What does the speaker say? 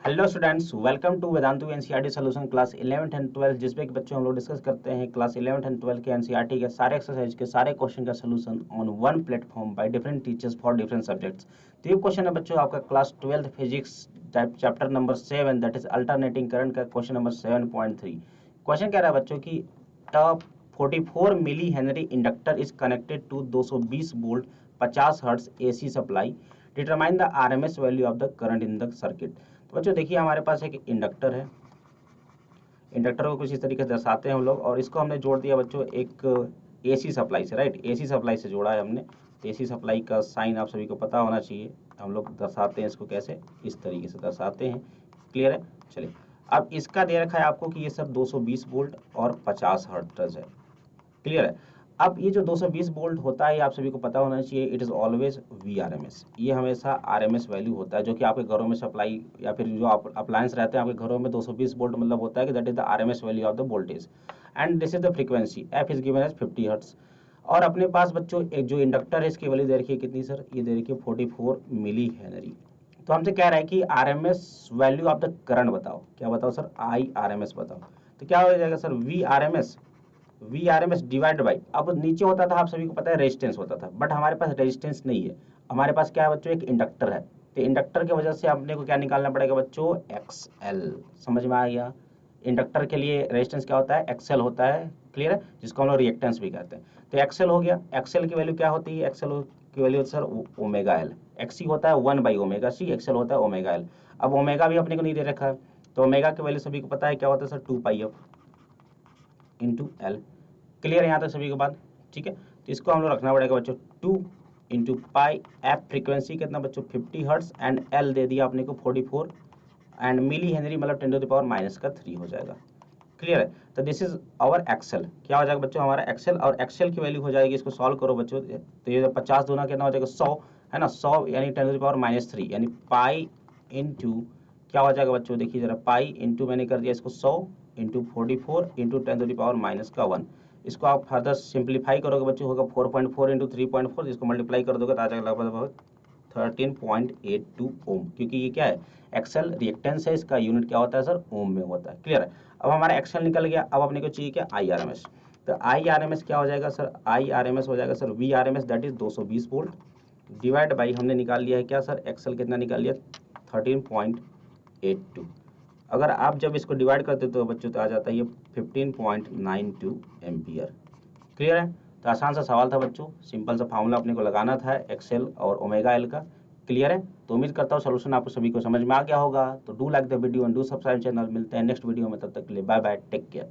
Hello students, welcome to Vedantu NCERT solution class 11th and 12th, जिसमें कि बच्चों हम लोग डिस्कस करते हैं क्लास 11th एंड 12th के एनसीईआरटी के सारे एक्सरसाइज के सारे क्वेश्चन का solution on one platform by different teachers for different subjects. तो ये क्वेश्चन है बच्चों आपका class 12th physics chapter number 7, that is alternating current का क्वेश्चन नंबर 7.3। क्वेश्चन कह रहा है बच्चों की 44 milli henry inductor is connected to 220 volt 50 hertz AC supply, determine the RMS value of the current in the circuit. तो बच्चों देखिए, हमारे पास एक इंडक्टर है। इंडक्टर को कुछ इस तरीके से दर्शाते हैं हम लोग, और इसको हमने जोड़ दिया बच्चों एक एसी सप्लाई से, राइट। एसी सप्लाई से जोड़ा है हमने। एसी सप्लाई का साइन आप सभी को पता होना चाहिए। हम लोग दर्शाते हैं इसको कैसे, इस तरीके से दर्शाते हैं। क्लियर है? चलिए, अब इसका दे रखा है आपको कि ये सब 220 वोल्ट और 50 हर्ट्ज है। क्लियर है? अब ये जो 220 वोल्ट होता है, आप सभी को पता होना चाहिए, इट इज ऑलवेज वीआरएमएस। ये हमेशा आरएमएस वैल्यू होता है, जो कि आपके घरों में सप्लाई या फिर जो आप अप्लायंस रहते हैं आपके घरों में, 220 वोल्ट मतलब होता है कि that is the RMS value of the voltage, and this is the frequency. F is given as 50 hertz. और अपने पास बच्चों एक जो इंडक्टर है, इसकी वैल्यू दे रखी है कितनी सर? ये दे रखी है 44 मिली हेनरी। तो हमसे कह रहा है कि RMS value of the current बताओ। क्या बताओ सर? आई आरएमएस बताओ। तो क्या हो जाएगा sir? V R M S divide by, अब नीचे होता था, आप सभी को पता है, रेजिस्टेंस होता था, बट हमारे पास रेजिस्टेंस नहीं है। हमारे पास क्या है बच्चों? एक इंडक्टर है। तो इंडक्टर की वजह से अपने को क्या निकालना पड़ेगा बच्चों? एक्सएल। समझ में आ गया? इंडक्टर के लिए रेजिस्टेंस क्या होता है? एक्सएल होता है। क्लियर है? जिसको हम लोग रिएक्टेंस भी कहते हैं। तो एक्सएल हो गया। एक्सएल की वैल्यू क्या होती है? एक्सएल की value sir omega L. XC होता है 1/ओमेगा सी, एक्सएल होता है ओमेगा एल। अब ओमेगा भी अपने को नहीं दे रखा है, तो ओमेगा की वैल्यू सभी को पता है क्या होता है sir? 2πf into L. Clear है यहाँ तक सभी के बाद? ठीक है, तो इसको हम लोग रखना पड़ेगा बच्चों 2 इंटू पाई। एफ फ्रीक्वेंसी कितना बच्चों? 50 हर्ट्स, एंड एल दे दिया आपने को 44, एंड मिली हेनरी मतलब 10⁻³ हो जाएगा। क्लियर है? तो दिस इज आवर एक्सेल। क्या हो जाएगा बच्चों? हमारा एक्सेल, और एक्सेल की वैल्यू हो जाएगी, इसको सॉल्व करो बच्चों, तो ये 50 दूना कितना हो जाएगा? 100 है ना। 100 यानी 10⁻³ यानी पाई इंटू, क्या हो जाएगा बच्चों? देखिए जरा, पाई इंटू मैंने कर दिया इसको 100 इंटू 44 इंटू 10⁻⁻⁻1। इसको आप फर्दर सिंप्लीफाई करोगे बच्चों, होगा 4.4 इंटू 3.4, इसको मल्टीप्लाई कर दोगे तो आ जाएगा लगभग 13.82 ओम, क्योंकि ये क्या है? एक्सेल रिएक्टेंस है, इसका यूनिट क्या होता है सर? ओम में होता है। क्लियर है? अब हमारा एक्सेल निकल गया। अब अपने को चाहिए क्या? I R M S. तो आई आर एम एस क्या हो जाएगा sir? I R M S हो जाएगा sir V R M S, that is 220 volt, divide by हमने निकाल लिया है क्या सर? एक्सेल कितना निकाल लिया? 13.82। अगर आप जब इसको डिवाइड करते तो बच्चों तो आ जाता है ये 15.92 एम्पियर। क्लियर है? तो आसान सा सवाल था बच्चों, सिंपल सा फार्मूला अपने को लगाना था एक्सेल और ओमेगा एल का। क्लियर है? तो उम्मीद करता हूँ सोल्यूशन आपको सभी को समझ में आ गया होगा। तो do like the video and do subscribe channel. मिलते हैं नेक्स्ट वीडियो में, तब तक के लिए बाय बाय, टेक केयर।